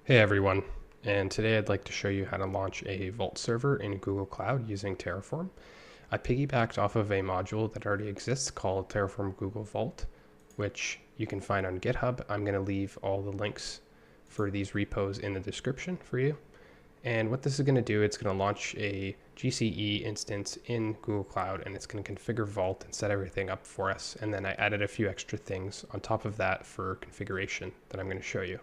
Hey everyone, and today I'd like to show you how to launch a Vault server in Google Cloud using Terraform. I piggybacked off of a module that already exists called Terraform Google Vault, which you can find on GitHub. I'm going to leave all the links for these repos in the description for you. And what this is going to do, it's going to launch a GCE instance in Google Cloud, and it's going to configure Vault and set everything up for us. And then I added a few extra things on top of that for configuration that I'm going to show you.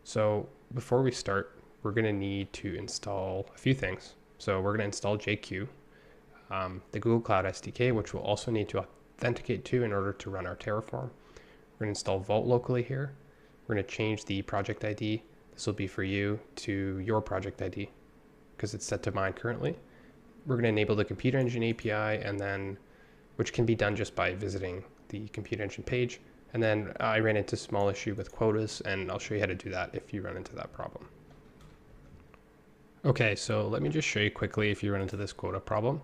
So before we start, we're going to need to install a few things. So we're going to install JQ, the Google Cloud SDK, which we'll also need to authenticate to in order to run our Terraform. We're going to install Vault locally here. We're going to change the project ID. This will be for you to your project ID because it's set to mine currently. We're going to enable the Computer Engine API, and then which can be done just by visiting the Computer Engine page. And then I ran into a small issue with quotas, and I'll show you how to do that if you run into that problem. Okay, so let me just show you quickly if you run into this quota problem.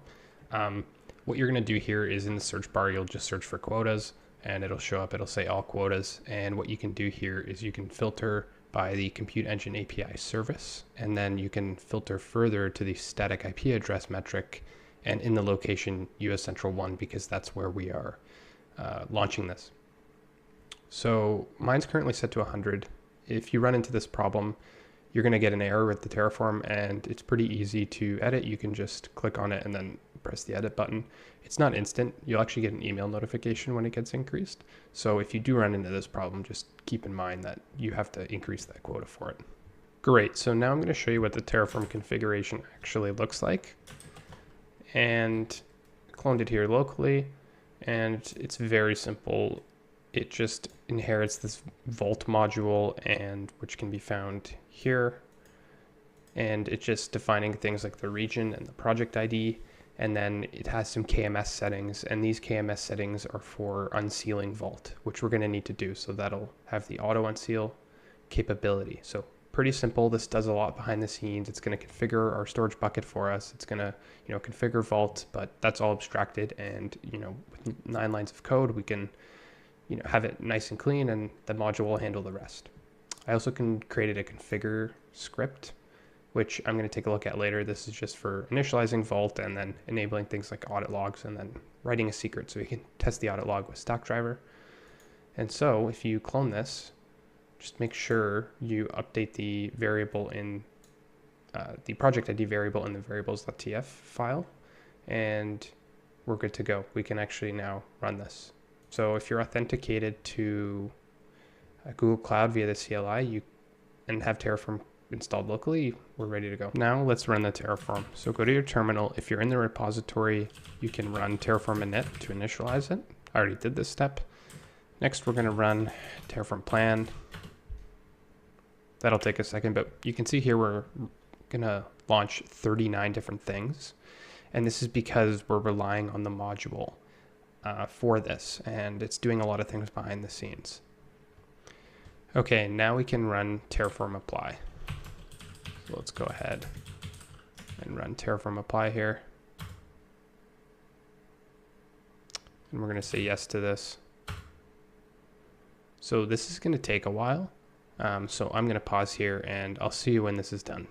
What you're going to do here is in the search bar, you'll just search for quotas, and it'll show up, it'll say all quotas. And what you can do here is you can filter by the Compute Engine API service, and then you can filter further to the static IP address metric and in the location US Central 1, because that's where we are launching this. So mine's currently set to 100. If you run into this problem, you're going to get an error with the Terraform, and it's pretty easy to edit. You can just click on it and then press the edit button. It's not instant. You'll actually get an email notification when it gets increased. So if you do run into this problem, just keep in mind that you have to increase that quota for it. Great. So now I'm going to show you what the Terraform configuration actually looks like. And cloned it here locally, and it's very simple. It just inherits this Vault module, and which can be found here. And it's just defining things like the region and the project ID. And then it has some KMS settings, and these KMS settings are for unsealing Vault, which we're going to need to do. So that'll have the auto unseal capability. So pretty simple. This does a lot behind the scenes. It's going to configure our storage bucket for us. It's going to, configure Vault, but that's all abstracted. And, with 9 lines of code, we can have it nice and clean, and the module will handle the rest. I also created a configure script, which I'm going to take a look at later. This is just for initializing Vault and then enabling things like audit logs, and then writing a secret so you can test the audit log with Stackdriver. And so if you clone this, just make sure you update the variable in the project ID variable in the variables.tf file, and we're good to go. We can actually now run this. So if you're authenticated to Google Cloud via the CLI and have Terraform installed locally, we're ready to go. Now let's run the Terraform. So go to your terminal. If you're in the repository, you can run terraform init to initialize it. I already did this step. Next, we're going to run terraform plan. That'll take a second, but you can see here we're going to launch 39 different things. And this is because we're relying on the module for this, and it's doing a lot of things behind the scenes. Okay, now we can run terraform apply. So let's go ahead and run terraform apply here. And we're going to say yes to this. So this is going to take a while. So I'm going to pause here, and I'll see you when this is done.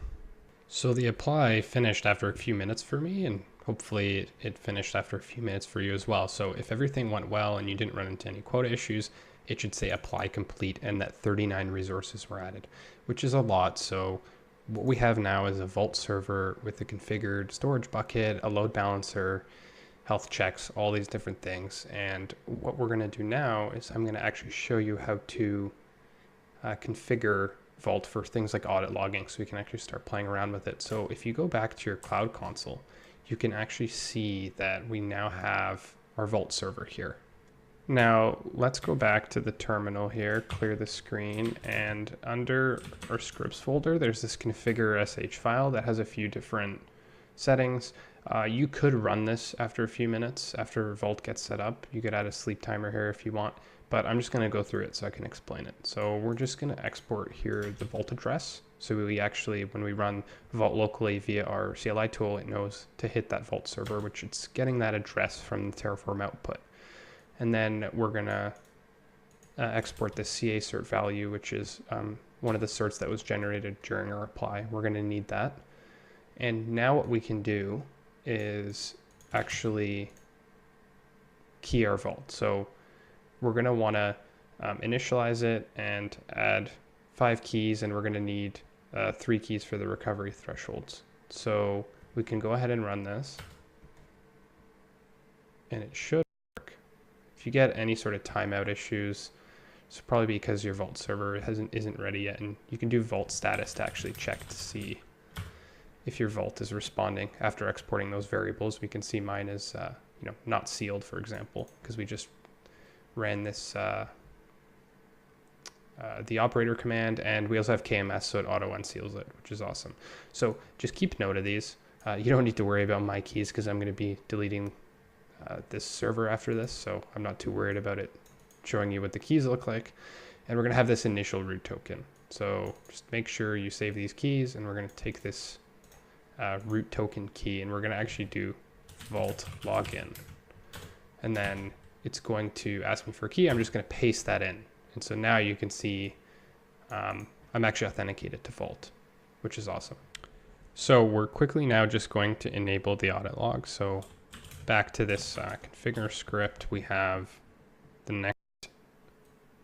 So the apply finished after a few minutes for me, and hopefully it finished after a few minutes for you as well. So if everything went well and you didn't run into any quota issues, it should say apply complete, and that 39 resources were added, which is a lot. So what we have now is a Vault server with a configured storage bucket, a load balancer, health checks, all these different things. And what we're going to do now is I'm going to actually show you how to configure Vault for things like audit logging, so we can actually start playing around with it. So if you go back to your cloud console, you can actually see that we now have our Vault server here. Now let's go back to the terminal here, clear the screen, and under our scripts folder, there's this configure sh file that has a few different settings. You could run this after a few minutes after Vault gets set up. You could add a sleep timer here if you want, but I'm just going to go through it so I can explain it. So we're just going to export here the Vault address. So we actually, when we run Vault locally via our CLI tool, it knows to hit that Vault server, which it's getting that address from the Terraform output. And then we're going to export the CA cert value, which is one of the certs that was generated during our apply. We're going to need that. And now what we can do is actually key our vault. So we're going to want to initialize it and add 5 keys, and we're going to need 3 keys for the recovery thresholds. So we can go ahead and run this, and it should work. If you get any sort of timeout issues, it's probably because your vault server isn't ready yet, and you can do vault status to actually check to see if your vault is responding after exporting those variables. We can see mine is not sealed, for example, because we just ran this the operator command, and we also have KMS, so it auto unseals it, which is awesome. So just keep note of these. You don't need to worry about my keys because I'm going to be deleting this server after this, so I'm not too worried about it showing you what the keys look like. And we're going to have this initial root token. So just make sure you save these keys, and we're going to take this root token key, and we're going to actually do vault login. And then it's going to ask me for a key. I'm just going to paste that in. And so now you can see I'm actually authenticated to vault, which is awesome. So we're quickly now just going to enable the audit log. So back to this configure script, we have the next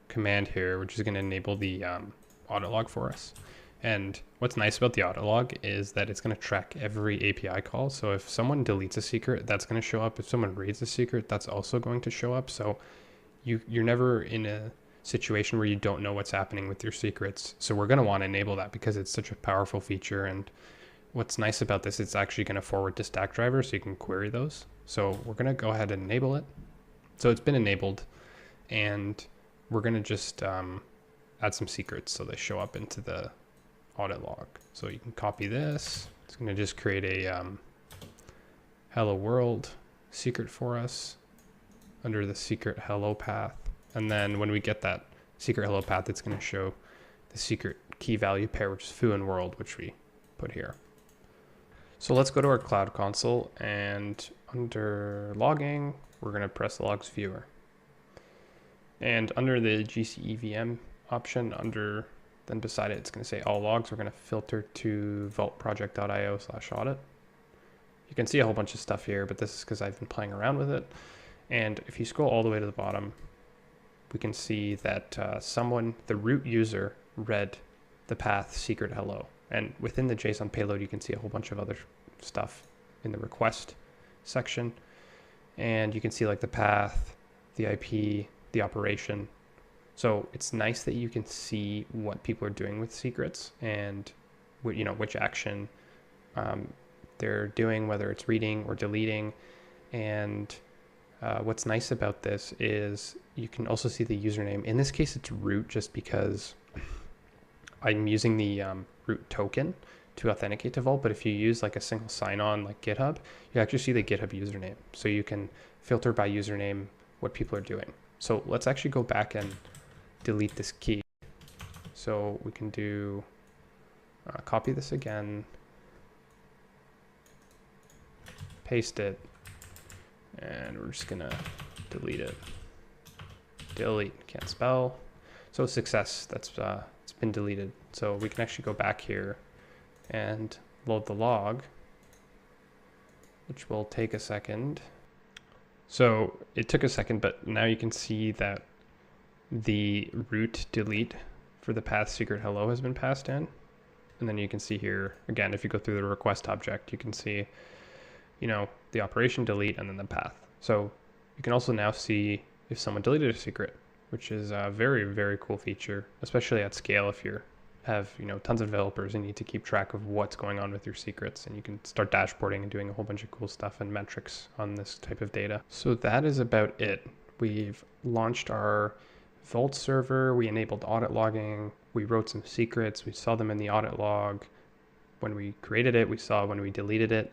command here, which is going to enable the audit log for us. And what's nice about the audit log is that it's going to track every API call. So if someone deletes a secret, that's going to show up. If someone reads a secret, that's also going to show up. So you're never in a situation where you don't know what's happening with your secrets. So we're going to want to enable that because it's such a powerful feature. And what's nice about this, it's actually going to forward to Stackdriver, so you can query those. So we're going to go ahead and enable it. So it's been enabled, and we're going to just add some secrets so they show up into the audit log. So you can copy this. It's going to just create a hello world secret for us under the secret hello path. And then when we get that secret hello path, it's going to show the secret key value pair, which is foo and world, which we put here. So let's go to our cloud console, and under logging, we're going to press logs viewer. And under the GCEVM option, then beside it, it's going to say all logs. We're going to filter to vaultproject.io/audit. You can see a whole bunch of stuff here, but this is because I've been playing around with it. And if you scroll all the way to the bottom, we can see that the root user, read the path secret hello. And within the JSON payload, you can see a whole bunch of other stuff in the request section. And you can see like the path, the IP, the operation. So it's nice that you can see what people are doing with secrets and which action they're doing, whether it's reading or deleting. And what's nice about this is you can also see the username. In this case, it's root, just because I'm using the root token to authenticate to Vault. But if you use like a single sign-on like GitHub, you actually see the GitHub username. So you can filter by username what people are doing. So let's actually go back and delete this key. So we can do copy this again, paste it, and we're just gonna delete it. Delete, can't spell. So success, it's been deleted. So we can actually go back here and load the log, which will take a second. So it took a second, but now you can see that the root delete for the path secret hello has been passed in. And then you can see here, again, if you go through the request object, you can see, the operation delete and then the path. So you can also now see if someone deleted a secret, which is a very, very cool feature, especially at scale. If you have, tons of developers and need to keep track of what's going on with your secrets, and you can start dashboarding and doing a whole bunch of cool stuff and metrics on this type of data. So that is about it. We've launched our Vault server, we enabled audit logging, we wrote some secrets, we saw them in the audit log. When we created it, we saw when we deleted it,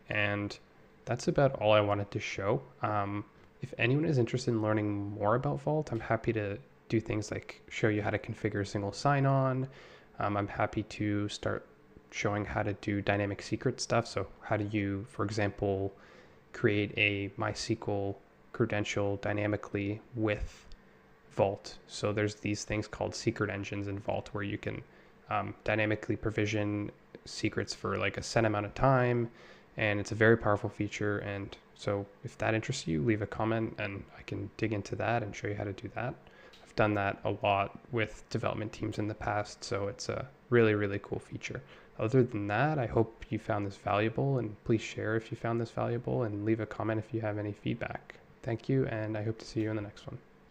and that's about all I wanted to show. If anyone is interested in learning more about Vault, I'm happy to do things like show you how to configure single sign-on. I'm happy to start showing how to do dynamic secret stuff. So how do you, for example, create a MySQL credential dynamically with Vault. So there's these things called secret engines in Vault where you can dynamically provision secrets for like a set amount of time, and it's a very powerful feature. And so if that interests you, leave a comment and I can dig into that and show you how to do that. I've done that a lot with development teams in the past, so it's a really, really cool feature. Other than that, I hope you found this valuable, and please share if you found this valuable and leave a comment if you have any feedback. Thank you, and I hope to see you in the next one.